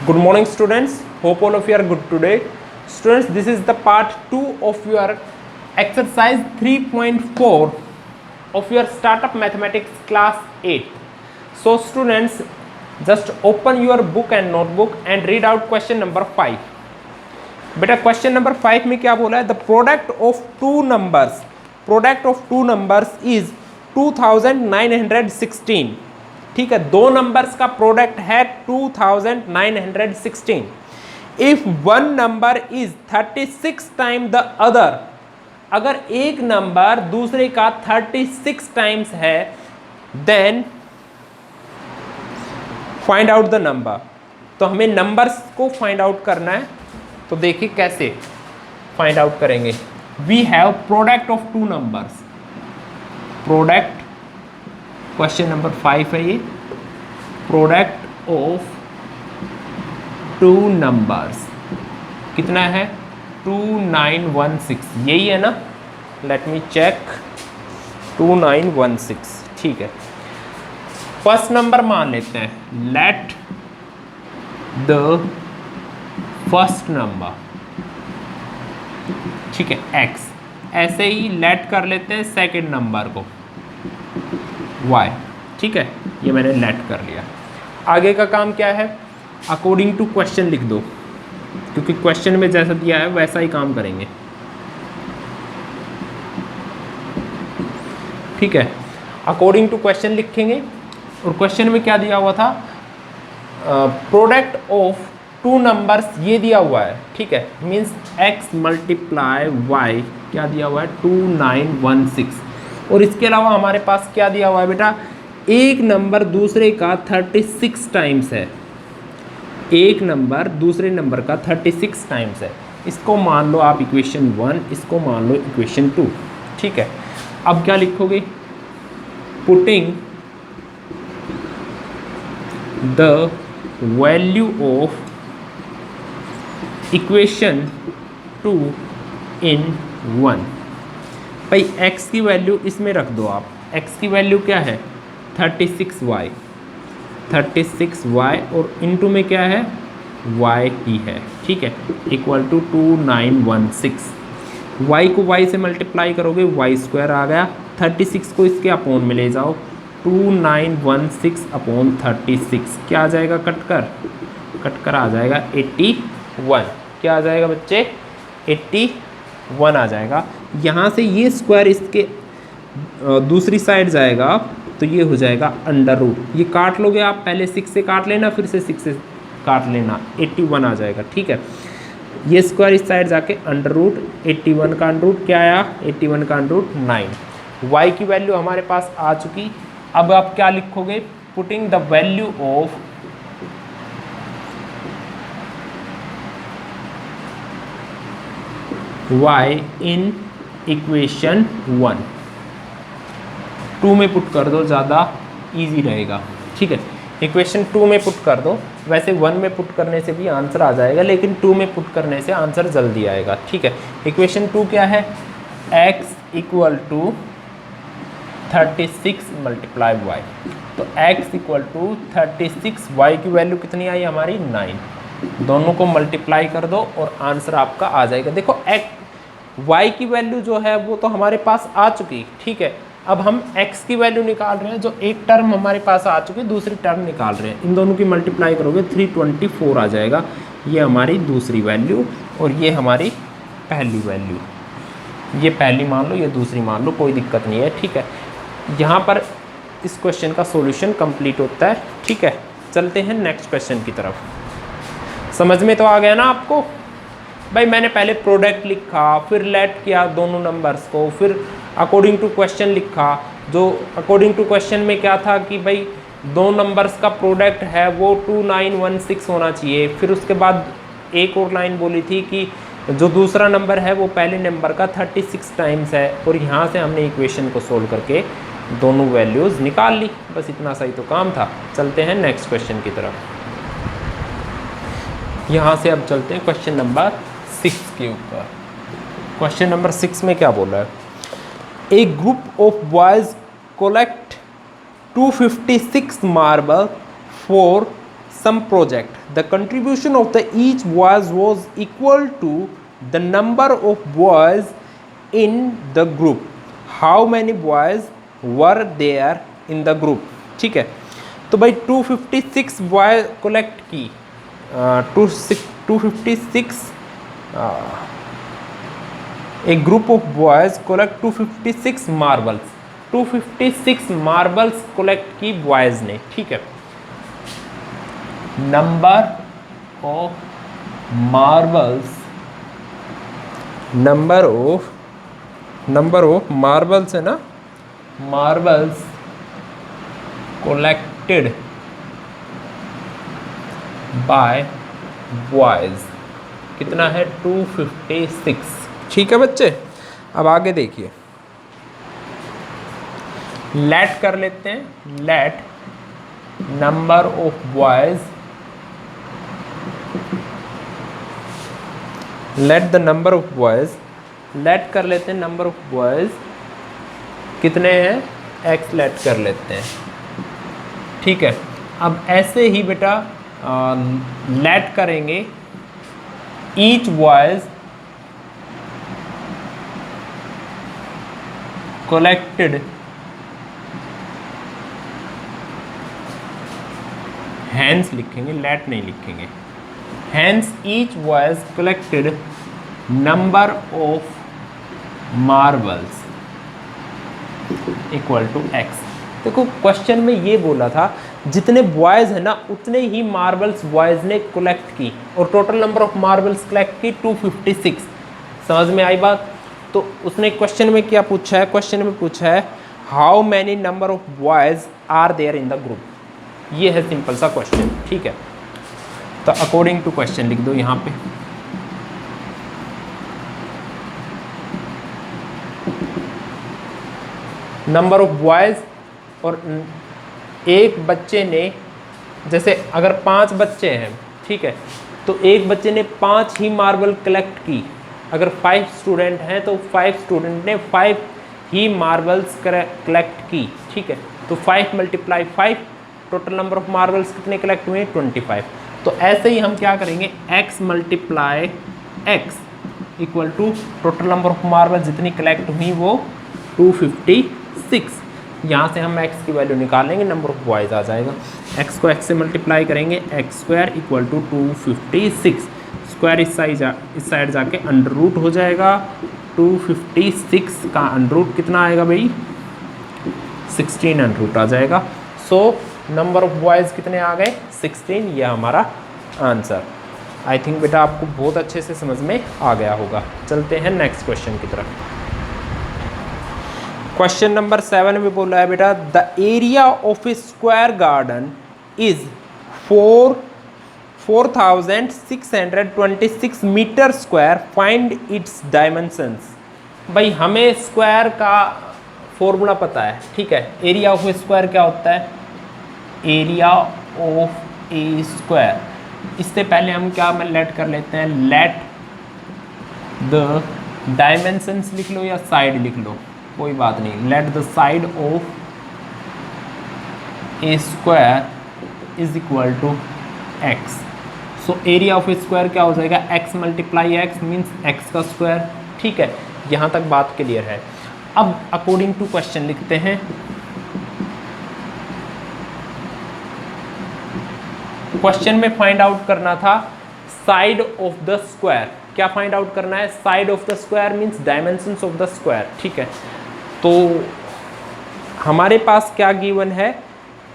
Good morning students, hope all of you are good today. Students, this is the part 2 of your exercise 3.4 of your startup mathematics class 8. So students, just open your book and notebook and read out question number 5. बेटा question number 5 में क्या बोला है? The product of two numbers is 2916. ठीक है, दो numbers का product है 2916. If one number is 36 time the other, अगर एक नंबर दूसरे का 36 टाइम्स है, then find out the number. तो हमें नंबर्स को फाइंड आउट करना है. तो देखिए कैसे फाइंड आउट करेंगे. We have product of two numbers. Product, question number 5 है ये. प्रोडक्ट ऑफ टू नंबर्स कितना है? 2916. यही है ना? Let me check. 2916. ठीक है, फर्स्ट नंबर मान लेते हैं. लेट द फर्स्ट नंबर, ठीक है, x. ऐसे ही लेट कर लेते हैं सेकंड नंबर को y. ठीक है, ये मैंने लेट कर लिया. आगे का काम क्या है? अकॉर्डिंग टू क्वेश्चन लिख दो, क्योंकि क्वेश्चन में जैसा दिया है वैसा ही काम करेंगे. ठीक है, अकॉर्डिंग टू क्वेश्चन लिखेंगे. और क्वेश्चन में क्या दिया हुआ था? प्रोडक्ट ऑफ टू नंबर्स ये दिया हुआ है. ठीक है, मीन्स x मल्टीप्लाई y क्या दिया हुआ है? 2916. और इसके अलावा हमारे पास क्या दिया हुआ है बेटा? एक नंबर दूसरे का 36 टाइम्स है. एक नंबर दूसरे नंबर का 36 टाइम्स है. इसको मान लो आप इक्वेशन 1, इसको मान लो इक्वेशन 2. ठीक है, अब क्या लिखोगे? Putting the value of equation 2 in 1. भाई x की वैल्यू इसमें रख दो आप. x की वैल्यू क्या है? 36y. 36y और इनटू में क्या है? y ही है. ठीक है, इक्वल टू 2916. y को y से मल्टीप्लाई करोगे, y स्क्वायर आ गया. 36 को इसके अपोन में ले जाओ, 2916 अपॉन 36 क्या आ जाएगा? कट कर आ जाएगा 81. क्या आ जाएगा बच्चे? 81 आ जाएगा. यहाँ से ये स्क्वायर इसके दूसरी साइड जाएगा तो ये हो जाएगा अंडर रूट. ये काट लोगे आप, पहले 6 से काट लेना, फिर से 6 से काट लेना, 81 आ जाएगा. ठीक है, ये स्क्वायर इस साइड जाके अंडर रूट 81 का अंडर रूट क्या आया? 81 का अंडर रूट 9. y की वैल्यू हमारे पास आ चुकी. अब आप क्या लिखोगे? Putting the value of y in equation 1. 2 में पुट कर दो, ज़्यादा इजी रहेगा. ठीक है, इक्वेशन 2 में पुट कर दो. वैसे 1 में पुट करने से भी आंसर आ जाएगा, लेकिन 2 में पुट करने से आंसर जल्दी आएगा. ठीक है, इक्वेशन 2 क्या है? x equal to 36 multiply y. तो x इक्वल टू 36, y की वैल्यू कितनी आई हमारी? 9. दोनों को मल्टीप्लाई कर दो और आंसर आपका आ जाएगा. देखो y की वैल्यू जो है वो तो हमारे पास आ चुकी. ठीक है, अब हम x की वैल्यू निकाल रहे हैं. जो एक टर्म हमारे पास आ चुकी, दूसरी टर्म निकाल रहे हैं. इन दोनों की मल्टीप्लाई करोगे 324 आ जाएगा. ये हमारी दूसरी वैल्यू और ये हमारी पहली वैल्यू. ये पहली मान लो, ये दूसरी मान लो, कोई दिक्कत नहीं है. ठीक है, यहाँ पर इस क्वेश्चन का सॉल्यूशन कंप्लीट होता है. ठीक है, चलते हैं नेक्स्ट क्वेश्चन की तरफ. समझ में तो आ गया ना आपको? भाई मैंने पहले प्रोडक्ट लिखा, फिर लेट किया दोनों नंबर्स को, फिर अकॉर्डिंग टू क्वेश्चन लिखा. जो अकॉर्डिंग टू क्वेश्चन में क्या था कि भाई दो नंबर्स का प्रोडक्ट है वो 2916 होना चाहिए. फिर उसके बाद एक और लाइन बोली थी कि जो दूसरा नंबर है वो पहले नंबर का 36 टाइम्स है. और यहाँ से हमने इक्वेशन को सोल्व करके दोनों वैल्यूज़ निकाल ली. बस इतना सही तो काम था. चलते हैं नेक्स्ट क्वेश्चन की तरफ. यहाँ से अब चलते हैं क्वेश्चन नंबर 6 के ऊपर. क्वेश्चन नंबर 6 में क्या बोला है? A group of boys collect 256 marble for some project. The contribution of the each boys was equal to the number of boys in the group. How many boys were there in the group? ठीक है, तो भाई 256 boy collect की, 256 a group of boys collect 256 marbles, 256 marbles collect की boys ने, ठीक है। Number of marbles, number of marbles है ना, मार्बल्स collected by boys कितना है 256, ठीक है बच्चे। अब आगे देखिए, लेट कर लेते हैं, let number of boys, let the number of boys, let कर लेते हैं नंबर ऑफ बॉयज कितने हैं, एक्स लेट कर लेते हैं, ठीक है। अब ऐसे ही बेटा लेट करेंगे ईच बॉयज कलेक्टेड, हैंस लिखेंगे, लेट नहीं लिखेंगे, hence each boys collected number of marbles equal to x. देखो क्वेश्चन में ये बोला था जितने बॉयज है ना उतने ही मार्बल्स बॉयज ने कलेक्ट की, और total number of marbles collect की 256। समझ में आई बात? तो उसने क्वेश्चन में क्या पूछा है, क्वेश्चन में पूछा है how many number of boys are there in the group. ये है सिंपल सा क्वेश्चन, ठीक है। तो अकॉर्डिंग टू क्वेश्चन लिख दो यहाँ पे, नंबर ऑफ बॉयज, और एक बच्चे ने, जैसे अगर 5 बच्चे हैं, ठीक है, तो एक बच्चे ने 5 ही मार्बल कलेक्ट की। अगर 5 स्टूडेंट हैं तो 5 स्टूडेंट ने 5 ही मार्बल्स कलेक्ट की, ठीक है। तो 5 multiply 5, total number of marbles कितने कलेक्ट हुए, 25। तो ऐसे ही हम क्या करेंगे, x multiply x equal to total number of marble जितनी कलेक्ट हुई वो 256। यहाँ से हम x की वैल्यू निकालेंगे, नंबर ऑफ बॉयज आ जाएगा। x को x से मल्टीप्लाई करेंगे, x square equal to 256, square इस साइड जाके अंडर रूट हो जाएगा। 256 का अंडर रूट कितना आएगा भाई, 16 अंडर रूट आ जाएगा। सो नंबर ऑफ बॉयज कितने आ गए, 16। ये हमारा आंसर। आई थिंक बेटा आपको बहुत अच्छे से समझ में आ गया होगा। चलते हैं नेक्स्ट क्वेश्चन की तरफ। क्वेश्चन नंबर 7 में बोला है बेटा, the area of a square garden is 4626 metre square, find its dimensions. भाई हमें स्क्वायर का फॉर्मूला पता है, ठीक है। एरिया ऑफ ए स्क्वायर क्या होता है, एरिया ऑफ ए स्क्वायर। इससे पहले हम क्या लेट कर लेते हैं, लेट द डायमेंशंस लिख लो या साइड लिख लो, कोई बात नहीं। Let the side of a square is equal to x. So area of a square क्या हो जाएगा, x multiply x means x का स्क्वायर, ठीक है। यहाँ तक बात क्लियर है। अब अकॉर्डिंग टू क्वेश्चन लिखते हैं। क्वेश्चन में फाइंड आउट करना था साइड ऑफ द स्क्वायर। क्या फाइंड आउट करना है, side of the square means dimensions of the square, ठीक है। तो हमारे पास क्या गिवन है,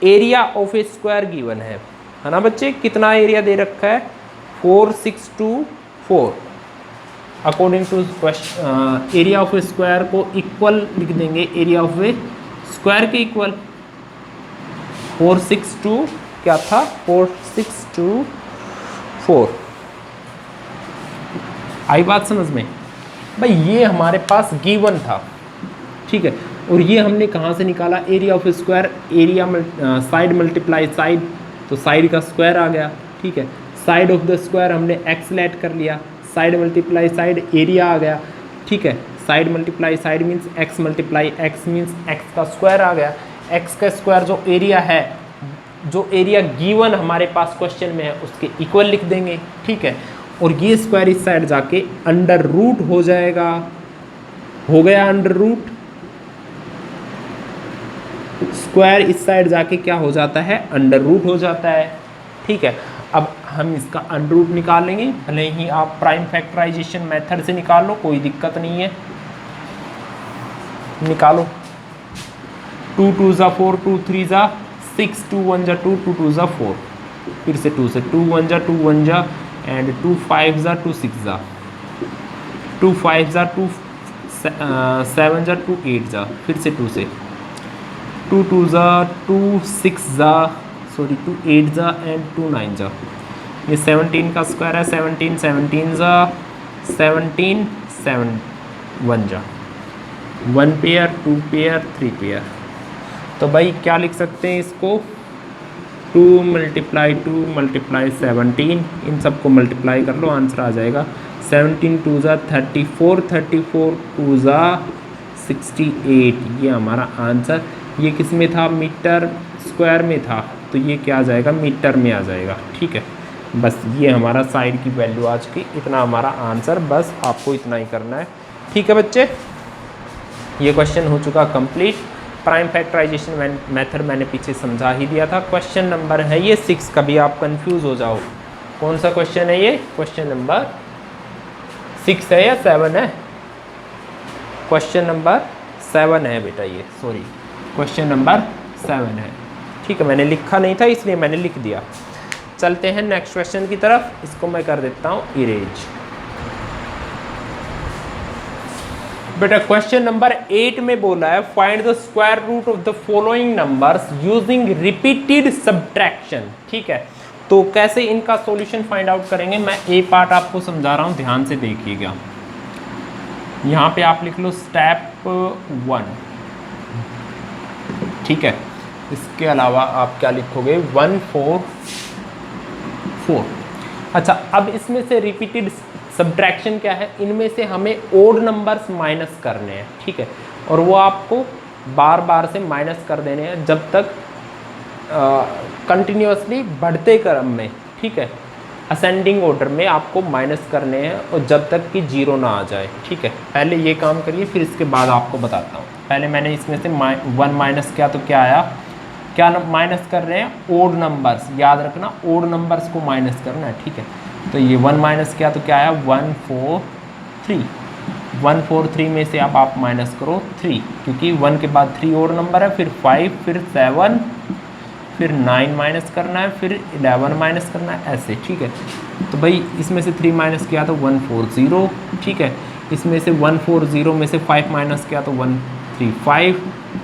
area of a square given है ना बच्चे। कितना एरिया दे रखा है, 4624। According to question area of a square को इक्वल लिख देंगे, एरिया ऑफ ए स्क्वायर के इक्वल 462 क्या था, 4624। आई बात समझ में भाई? ये हमारे पास गिवन था, ठीक है। और ये हमने कहाँ से निकाला, area of square, area side multiply side, तो साइड का स्क्वायर आ गया, ठीक है। साइड ऑफ द स्क्वायर हमने एक्स लेट कर लिया, साइड मल्टीप्लाई साइड एरिया आ गया, ठीक है। Side multiply side means x multiply x means x का स्क्वायर आ गया। एक्स का स्क्वायर जो एरिया है जो एरिया गिवन हमारे पास क्वेश्चन में है उसके इक्वल लिख देंगे, ठीक है। और ये स्क्वायर इस साइड जाके अंडर रूट हो जाएगा, हो गया अंडर रूट। स्क्वायर इस साइड जाके क्या हो जाता है, अंडर रूट हो जाता है, ठीक है। अब हम इसका अंडर रूट निकालेंगे, भले ही आप प्राइम फैक्टराइजेशन मेथड से निकाल लो, कोई दिक्कत नहीं है, निकालो। 2 2 ज़ा 4, 2 3 ज़ा 6, 2 1 ज़ा 2, 2 2 ज़ा 4, फिर से 2 से 2 1 ज़ा 2 1 ज़ा एंड 2 5 ज़ा 2 6 ज़ा 2 5 ज़ा 2 7 ज़ा 2 8 ज़ा, फिर से 2 से 2 2 ज़ा 2 6 ज़ा सॉरी 2 8 ज़ा एंड 2 9 ज़ा। ये 17 का स्क्वायर है, 17 17 ज़ा 17 7 1 ज़ा, 1 पेयर 2 पेयर 3 पेयर। तो भाई क्या लिख सकते हैं इसको, 2 × 2 × 17, इन सबको मल्टीप्लाई कर लो, आंसर आ जाएगा 17 2 ज़ा 34, 34 2 ज़ा 68। ये हमारा आंसर, ये किस में था, मीटर स्क्वायर में था, तो ये क्या आ जाएगा, मीटर में आ जाएगा, ठीक है। बस ये हमारा साइड की वैल्यू आज की, इतना हमारा आंसर, बस आपको इतना ही करना है, ठीक है बच्चे। ये क्वेश्चन हो चुका कंप्लीट। प्राइम फैक्टराइजेशन मेथड मैंने पीछे समझा ही दिया था। क्वेश्चन नंबर है ये 6, कभी आप कंफ्यूज हो जाओ कौन सा क्वेश्चन है ये, क्वेश्चन नंबर 6 है या 7 है, क्वेश्चन नंबर 7 है बेटा ये, सॉरी क्वेश्चन नंबर 7 है, ठीक है। मैंने लिखा नहीं था इसलिए मैंने लिख दिया। चलते हैं नेक्स्ट क्वेश्चन की तरफ, इसको मैं कर देता हूँ इरेज। बेटा क्वेश्चन नंबर 8 में बोला है find the square root of the following numbers using repeated subtraction, ठीक है। तो कैसे इनका सॉल्यूशन फाइंड आउट करेंगे, मैं ए पार्ट आपको समझा रहा हूं, ध्यान से देखिएगा। यहां पे आप लिख लो स्टेप 1, ठीक है। इसके अलावा आप क्या लिखोगे, 1 4 4। अच्छा, अब इसमें से रिपीटेड सब्ट्रैक्शन क्या है, इनमें से हमें ओड नंबर्स माइनस करने हैं, ठीक है। और वो आपको बार बार से माइनस कर देने हैं जब तक कंटिन्यूसली बढ़ते क्रम में, ठीक है, असेंडिंग ऑर्डर में आपको माइनस करने हैं और जब तक कि 0 ना आ जाए, ठीक है। पहले ये काम करिए, फिर इसके बाद आपको बताता हूँ। पहले मैंने इसमें से 1 माइनस किया तो क्या आया, क्या माइनस कर रहे हैं, ओड नंबर्स, याद रखना ओड नंबर्स को माइनस करना है, ठीक है। तो ये 1 माइनस किया तो क्या आया, 1 4 3, 1 4 3 में से आप माइनस करो 3, क्योंकि 1 के बाद 3 और नंबर है, फिर 5, फिर 7, फिर 9 माइनस करना है, फिर 11 माइनस करना है, ऐसे, ठीक है। तो भाई इसमें से 3 माइनस किया तो 1 4 0, ठीक है। इसमें से 1 4 0 में से 5 माइनस किया तो 1 3 5,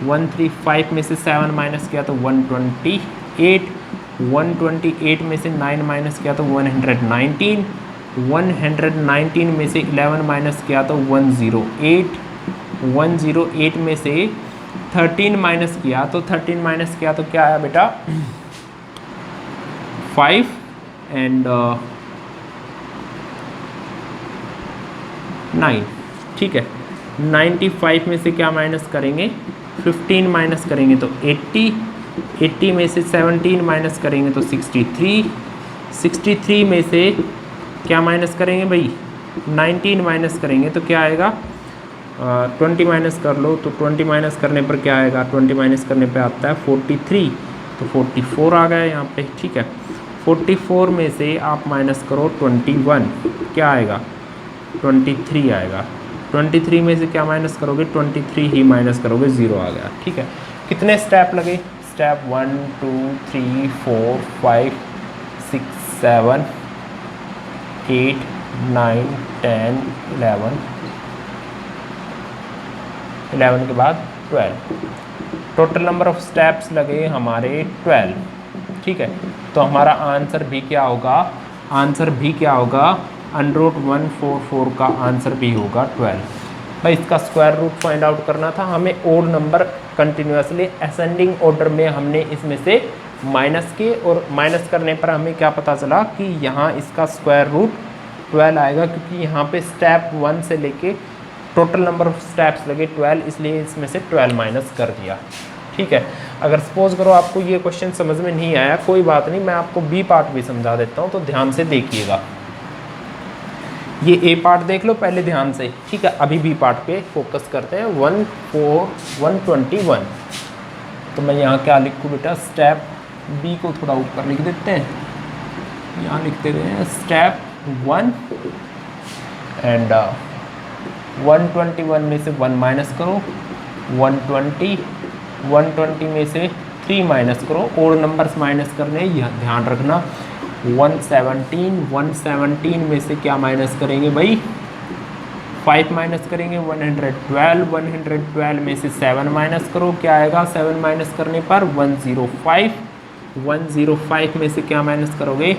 1 3 5 में से 7 माइनस किया तो 128, 128 में से 9 माइनस किया तो 119, 119 में से 11 माइनस किया तो 108, 108 में से 13 माइनस किया तो 13 माइनस किया तो क्या आया बेटा, 5 एंड 9, ठीक है। 95 में से क्या माइनस करेंगे, 15 माइनस करेंगे तो 80, 80 में से 17 माइनस करेंगे तो 63, 63 में से क्या माइनस करेंगे भाई, 19 माइनस करेंगे तो क्या आएगा, 20 माइनस कर लो, तो 20 माइनस करने पर क्या आएगा, 20 माइनस करने पे आता है 43, तो 44 आ गया यहाँ पे, ठीक है। 44 में से आप माइनस करो 21, क्या आएगा, 23 आएगा। 23 में से क्या माइनस करोगे, 23 ही माइनस करोगे, 0 आ गया, ठीक है। कितने स्टेप लगे, स्टेप 1 2 3 4 5 6 7 8 9 10 11, 11 के बाद 12, टोटल नंबर ऑफ स्टेप्स लगे हमारे 12, ठीक है। तो हमारा आंसर भी क्या होगा, आंसर भी क्या होगा, √144 का आंसर भी होगा 12। भाई इसका स्क्वायर रूट फाइंड आउट करना था हमें, odd number continuously ascending order में हमने इसमें से माइनस किए और माइनस करने पर हमें क्या पता चला कि यहाँ इसका स्क्वायर रूट 12 आएगा, क्योंकि यहाँ पे स्टेप 1 से लेके टोटल नंबर ऑफ स्टेप्स लगे 12, इसलिए इसमें से 12 माइनस कर दिया, ठीक है। अगर सपोज करो आपको ये क्वेश्चन समझ में नहीं आया, कोई बात नहीं, मैं आपको बी पार्ट भी समझा देता हूँ, तो ध्यान से देखिएगा। ये ए पार्ट देख लो पहले ध्यान से, ठीक है। अभी बी पार्ट पे फोकस करते हैं। 121, तो मैं यहाँ क्या लिखूँ बेटा, स्टेप बी को थोड़ा ऊपर लिख देते हैं, यहाँ लिखते गए हैं स्टेप 1 एंड 121 में से 1 माइनस करो, 120 में से 3 माइनस करो, और नंबर्स माइनस करने यह ध्यान रखना। 117 में से क्या माइनस करेंगे भाई, 5 माइनस करेंगे। 112 में से 7 माइनस करो, क्या आएगा 7 माइनस करने पर 105 में से क्या माइनस करोगे,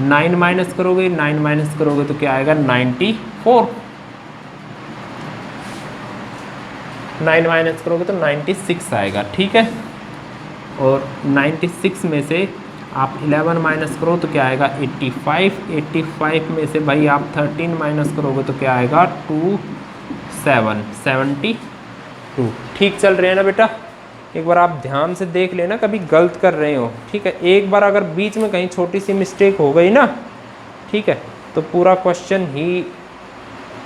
9 माइनस करोगे, 9 माइनस करोगे तो क्या आएगा 94, 9 माइनस करोगे तो 96 आएगा, ठीक है। और 96 में से आप 11 माइनस करो तो क्या आएगा 85 में से भाई आप 13 माइनस करोगे तो क्या आएगा 72। ठीक चल रहे हैं ना बेटा, एक बार आप ध्यान से देख लेना, कभी गलत कर रहे हो, ठीक है। एक बार अगर बीच में कहीं छोटी सी मिस्टेक हो गई ना, ठीक है, तो पूरा क्वेश्चन ही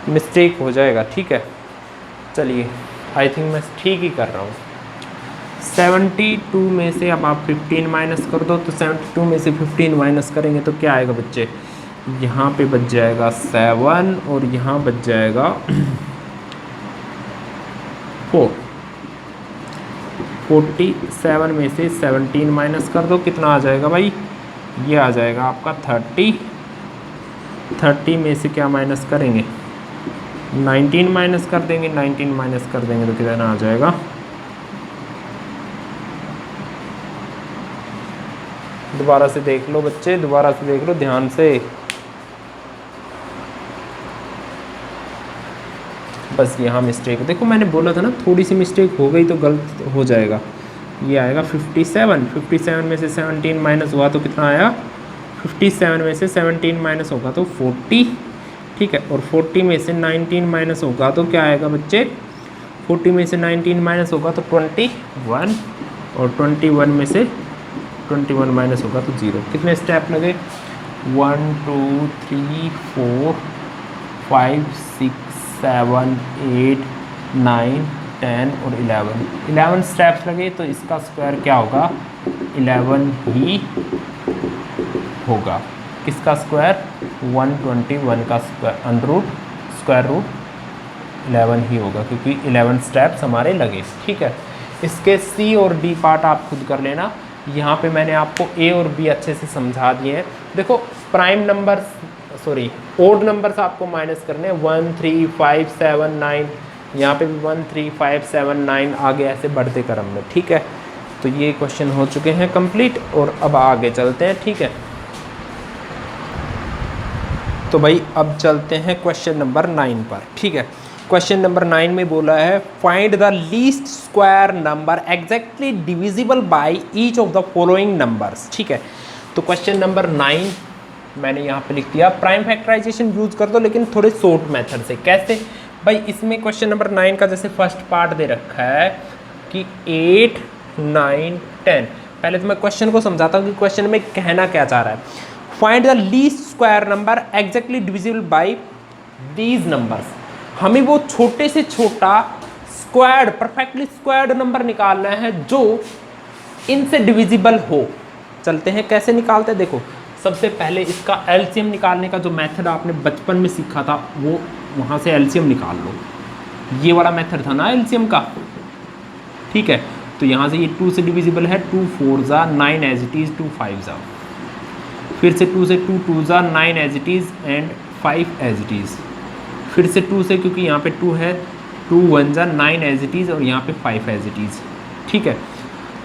मिस्टेक हो जाएगा, ठीक है। चलिए, आई थिंक मैं ठीक ही कर रहा हूँ। 72 में से अब आप 15 माइनस कर दो, तो 72 में से 15 माइनस करेंगे तो क्या आएगा बच्चे, यहाँ पे बच जाएगा 7 और यहाँ बच जाएगा 4। 47 में से 17 माइनस कर दो, कितना आ जाएगा भाई, ये आ जाएगा आपका 30 में से क्या माइनस करेंगे, 19 माइनस कर देंगे, 19 माइनस कर देंगे तो कितना आ जाएगा, दोबारा से देख लो बच्चे, दोबारा से देख लो ध्यान से, बस यहाँ मिस्टेक, देखो मैंने बोला था ना थोड़ी सी मिस्टेक हो गई तो गलत हो जाएगा। ये आएगा 57 में से 17 माइनस हुआ तो कितना आया, 57 में से 17 माइनस होगा तो 40, ठीक है। और 40 में से 19 माइनस होगा तो क्या आएगा बच्चे, 40 में से 19 माइनस होगा तो 21, और 21 में से 21 माइनस होगा तो 0। कितने स्टेप लगे, 1 2 3 4 5 6 7 8 9 10 और 11 स्टेप्स लगे, तो इसका स्क्वायर क्या होगा, 11 ही होगा। किसका स्क्वायर, 121 का स्क्वायर, स्क्वायर रूट 11 ही होगा, क्योंकि 11 स्टेप्स हमारे लगे, ठीक है। इसके सी और डी पार्ट आप खुद कर लेना। यहाँ पे मैंने आपको ए और बी अच्छे से समझा दिए हैं। देखो prime numbers, sorry odd numbers आपको माइनस करने हैं, 1 3 5 7 9, यहाँ पे भी 1 3 5 7 9 आगे ऐसे बढ़ते क्रम में, ठीक है। तो ये क्वेश्चन हो चुके हैं कंप्लीट, और अब आगे चलते हैं, ठीक है। तो भाई अब चलते हैं क्वेश्चन नंबर 9 पर, ठीक है। क्वेश्चन नंबर 9 में बोला है find the least square number exactly divisible by each of the following numbers, ठीक है। तो क्वेश्चन नंबर 9 मैंने यहाँ पे लिख दिया, प्राइम फैक्टराइजेशन यूज कर दो लेकिन थोड़े शॉर्ट मेथड से। कैसे भाई, इसमें क्वेश्चन नंबर 9 का जैसे फर्स्ट पार्ट दे रखा है कि 8 9 10। पहले तो मैं क्वेश्चन को समझाता हूँ कि क्वेश्चन में कहना क्या चाह रहा है। Find the least square number exactly divisible by these numbers. हमें वो छोटे से छोटा स्क्वायर्ड, परफेक्टली स्क्वायर्ड नंबर निकालना है जो इनसे डिविजिबल हो। चलते हैं कैसे निकालते हैं, देखो सबसे पहले इसका एलसीएम निकालने का जो मेथड आपने बचपन में सीखा था, वो वहाँ से एलसीएम निकाल लो। ये वाला मेथड था ना एलसीएम का, ठीक है। तो यहाँ से ये 2 से डिविजिबल है, 2 4 जा 9 एज इट इज़, 2 5 जा, फिर से 2 से 2 2 जा 9 as it is and 5 as it is, फिर से 2 से, क्योंकि यहाँ पे 2 है, 2 1 जा 9 एज इट इज़ और यहाँ पे 5 एज इट इज़, ठीक है।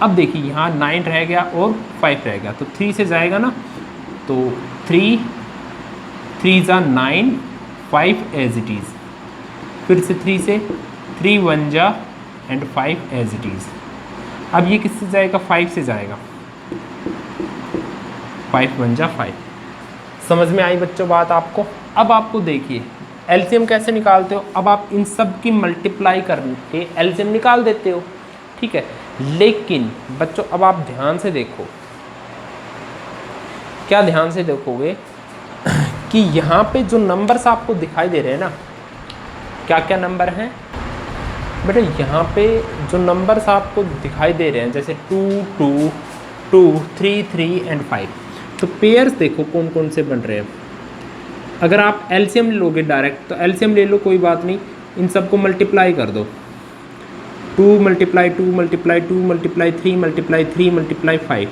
अब देखिए यहाँ 9 रह गया और 5 रह गया, तो 3 से जाएगा ना, तो 3 3 जा 9 5 एज इट इज़, फिर से 3 से 3 1 जा एंड 5 एज इट इज़। अब ये किससे जाएगा, 5 से जाएगा, 5 1 जा 5। समझ में आई बच्चों बात आपको। अब आपको देखिए एलसीएम कैसे निकालते हो। अब आप इन सब की मल्टीप्लाई करके एलसीएम निकाल देते हो, ठीक है। लेकिन बच्चों अब आप ध्यान से देखो, क्या ध्यान से देखोगे कि यहाँ पे जो नंबर्स आपको दिखाई दे रहे हैं ना, क्या क्या नंबर हैं बेटा, यहाँ पे जो नंबर्स आपको दिखाई दे रहे हैं जैसे 2 2 2 3 3 एंड 5, तो पेयर्स देखो कौन कौन से बन रहे हैं। अगर आप एलसीएम लोगे डायरेक्ट तो एलसीएम ले लो, कोई बात नहीं, इन सबको मल्टीप्लाई कर दो। 2 multiply 2 multiply 2 multiply 3 multiply 3 multiply 5,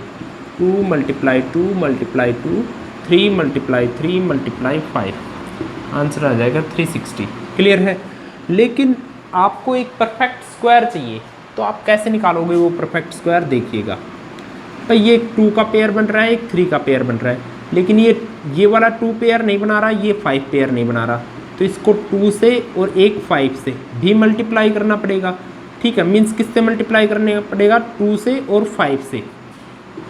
2 multiply 2 multiply 2 3 multiply 3 multiply 5, answer आ जाएगा 360। क्लियर है। लेकिन आपको एक परफेक्ट स्क्वायर चाहिए, तो आप कैसे निकालोगे वो परफेक्ट स्क्वायर, देखिएगा भाई ये एक 2 का पेयर बन रहा है, एक 3 का पेयर बन रहा है, लेकिन ये वाला 2 पेयर नहीं बना रहा, ये 5 पेयर नहीं बना रहा, तो इसको 2 से और एक 5 से भी मल्टीप्लाई करना पड़ेगा। ठीक है, मीन्स किससे मल्टीप्लाई करने पड़ेगा, 2 से और 5 से।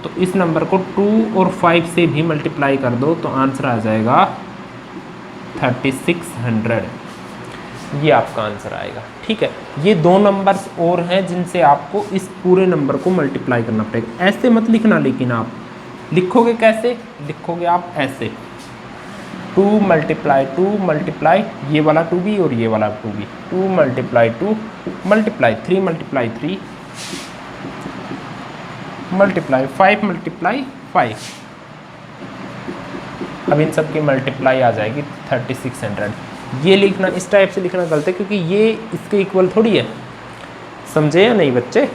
तो इस नंबर को 2 और 5 से भी मल्टीप्लाई कर दो तो आंसर आ जाएगा 3600, ये आपका आंसर आएगा। ठीक है, ये 2 नंबर्स और हैं जिनसे आपको इस पूरे नंबर को मल्टीप्लाई करना पड़ेगा। ऐसे मत लिखना, लेकिन आप लिखोगे कैसे, लिखोगे आप ऐसे 2 मल्टीप्लाई 2 मल्टीप्लाई ये वाला 2 भी और ये वाला 2 भी, 2 multiply 2 multiply 3 multiply 3 multiply 5 multiply 5। अब इन सब की मल्टीप्लाई आ जाएगी 3600। ये लिखना, इस टाइप से लिखना गलत है, क्योंकि ये इसके इक्वल थोड़ी है, समझे या नहीं बच्चे।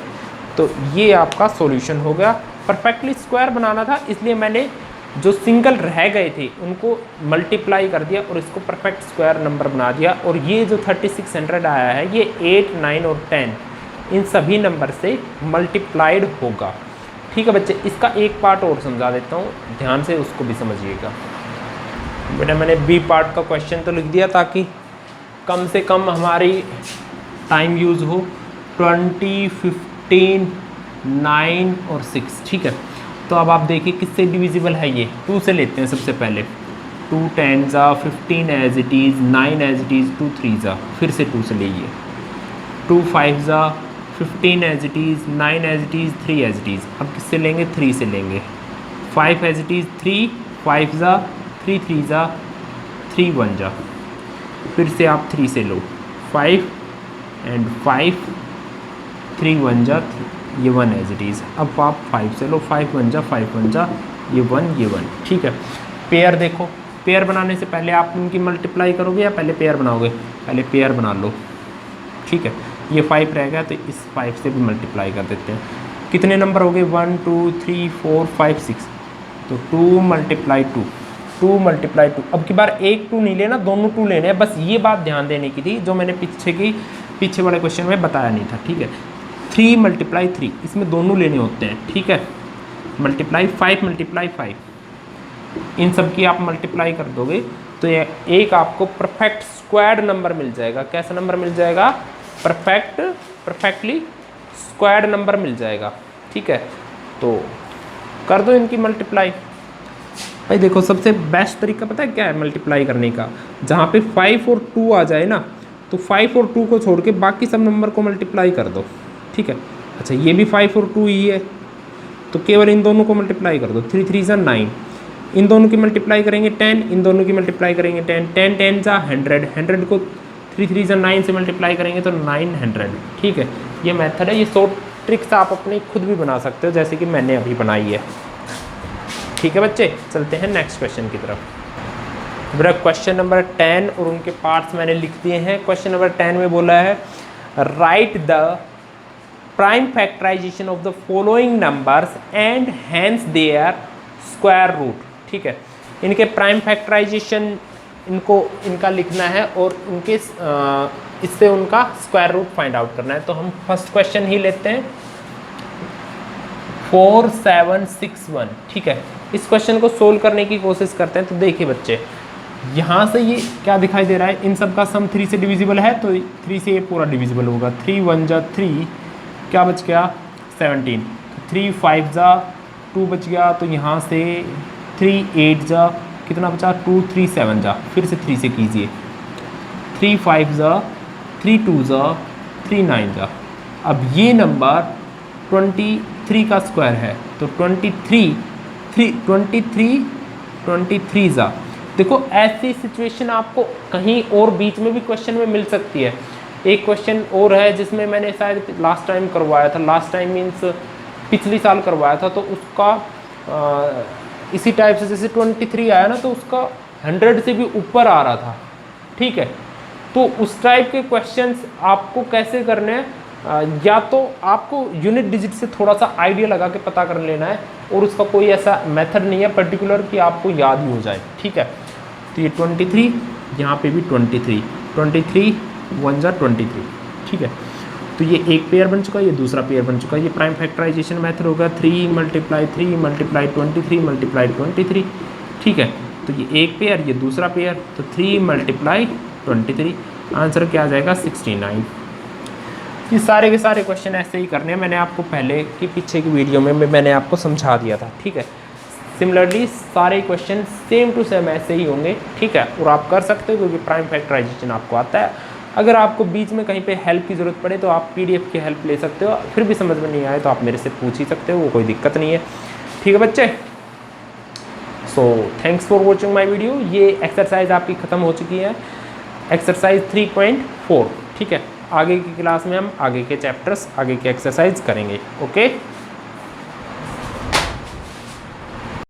तो ये आपका सॉल्यूशन हो गया। परफेक्टली स्क्वायर बनाना था, इसलिए मैंने जो सिंगल रह गए थे उनको मल्टीप्लाई कर दिया और इसको परफेक्ट स्क्वायर नंबर बना दिया। और ये जो 3600 आया है ये 8 9 और 10 इन सभी नंबर से मल्टीप्लाइड होगा। ठीक है बच्चे, इसका एक पार्ट और समझा देता हूँ, ध्यान से उसको भी समझिएगा। बेटा मैंने बी पार्ट का क्वेश्चन तो लिख दिया ताकि कम से कम हमारी टाइम यूज़ हो। 20 15 9 और 6। ठीक है, तो अब आप देखिए किससे डिविजिबल है ये, 2 से लेते हैं सबसे पहले। 2 10 जा, 15 as it is, 9 as it is, 2 3 जा, फिर से 2 से लीजिए। 2 5 जा, 15 as it is, 9 as it is, 3 as it is. अब किससे लेंगे, 3 से लेंगे। 5 एज इट इज़, 3 5 जा, 3 3 जा, 3 1 जा, फिर से आप 3 से लो। 5 एंड 5 3 1 जा, ये 1 एज इट इज़। अब आप 5 से लो, 5 1 जा, 5 1 जा, ये 1 ये 1। ठीक है, पेयर देखो, पेयर बनाने से पहले आप इनकी मल्टीप्लाई करोगे या पहले पेयर बनाओगे, पहले पेयर बना लो। ठीक है, ये 5 रह गया तो इस 5 से भी मल्टीप्लाई कर देते हैं। कितने नंबर हो गए, 1 2 3 4 5 6, तो 2 मल्टीप्लाई 2, 2 मल्टीप्लाई 2। अब की बार एक 2 नहीं लेना, दोनों 2 लेने हैं। बस ये बात ध्यान देने की थी जो मैंने पीछे वाले क्वेश्चन में बताया नहीं था। ठीक है, 3 मल्टीप्लाई 3, इसमें दोनों लेने होते हैं। ठीक है, मल्टीप्लाई 5 मल्टीप्लाई 5, इन सब की आप मल्टीप्लाई कर दोगे तो ये एक आपको परफेक्ट स्क्वायर्ड नंबर मिल जाएगा। कैसा नंबर मिल जाएगा, परफेक्टली स्क्वायर्ड नंबर मिल जाएगा। ठीक है, तो कर दो इनकी मल्टीप्लाई। भाई देखो सबसे बेस्ट तरीका पता है क्या है मल्टीप्लाई करने का, जहाँ पे 5 और 2 आ जाए ना, तो 5 और 2 को छोड़ के बाकी सब नंबर को मल्टीप्लाई कर दो। ठीक है, अच्छा ये भी 5 और 2 ही है, तो केवल इन दोनों को मल्टीप्लाई कर दो। 3 3 जा 9, इन दोनों की मल्टीप्लाई करेंगे 10, इन दोनों की मल्टीप्लाई करेंगे 10, 10 10 जा 100, 100 को 3 3 जा 9 से मल्टीप्लाई करेंगे तो 900। ठीक है, ये मेथड है, ये शॉर्ट ट्रिक्स आप अपने खुद भी बना सकते हो, जैसे कि मैंने अभी बनाई है। ठीक है बच्चे, चलते हैं नेक्स्ट क्वेश्चन की तरफ। मेरा क्वेश्चन नंबर 10 और उनके पार्ट्स मैंने लिख दिए हैं। क्वेश्चन नंबर 10 में बोला है write the prime factorisation of the following numbers and hence their square root. ठीक है, इनके प्राइम फैक्टराइजेशन इनका लिखना है और इनके इससे उनका स्क्वायर रूट फाइंड आउट करना है। तो हम फर्स्ट क्वेश्चन ही लेते हैं, 4 7 6 1। ठीक है, इस क्वेश्चन को सोल्व करने की कोशिश करते हैं। तो देखिए बच्चे, यहाँ से ये क्या दिखाई दे रहा है, इन सब का सम 3 से डिविजिबल है, तो 3 से ये पूरा डिविजिबल होगा। 3 1 जा 3, क्या बच गया 17, 3 5 जा 2 बच गया, तो यहाँ से 3 8 जा कितना बचा, 2 3 7 जा, फिर से 3 से कीजिए। 3 5 जा 3 2 जा 3 9 जा। अब ये नंबर 23 का स्क्वायर है तो 23 ज़ा। देखो ऐसी सिचुएशन आपको कहीं और बीच में भी क्वेश्चन में मिल सकती है। एक क्वेश्चन और है जिसमें मैंने शायद लास्ट टाइम करवाया था, लास्ट टाइम मीन्स पिछली साल करवाया था, तो उसका इसी टाइप से जैसे 23 आया ना तो उसका 100 से भी ऊपर आ रहा था, ठीक है। तो उस टाइप के क्वेश्चंस आपको कैसे करने हैं, या तो आपको यूनिट डिजिट से थोड़ा सा आइडिया लगा के पता कर लेना है, और उसका कोई ऐसा मेथड नहीं है पर्टिकुलर कि आपको याद ही हो जाए, ठीक है। तो ये 23, यहाँ पे भी 23 1 जा 23, ठीक है। तो ये एक पेयर बन चुका है, ये दूसरा पेयर बन चुका है। ये प्राइम फैक्टराइजेशन मेथड होगा 3 × 3 × 23 × 23, ठीक है। तो ये एक पेयर, ये दूसरा पेयर, तो 3 × 23, आंसर क्या आ जाएगा 69। ये सारे के सारे क्वेश्चन ऐसे ही करने हैं, मैंने आपको पहले की पीछे की वीडियो में मैंने आपको समझा दिया था, ठीक है। सिमिलरली सारे क्वेश्चन सेम टू सेम ऐसे ही होंगे, ठीक है, और आप कर सकते हो क्योंकि प्राइम फैक्टराइजेशन आपको आता है। अगर आपको बीच में कहीं पे हेल्प की ज़रूरत पड़े तो आप पीडीएफ की हेल्प ले सकते हो, फिर भी समझ में नहीं आए तो आप मेरे से पूछ ही सकते हो, वो कोई दिक्कत नहीं है, ठीक है बच्चे। So thanks for watching my video. ये एक्सरसाइज आपकी ख़त्म हो चुकी है, एक्सरसाइज 3.4, ठीक है। आगे की क्लास में हम आगे के चैप्टर्स, आगे के एक्सरसाइज करेंगे, ओके।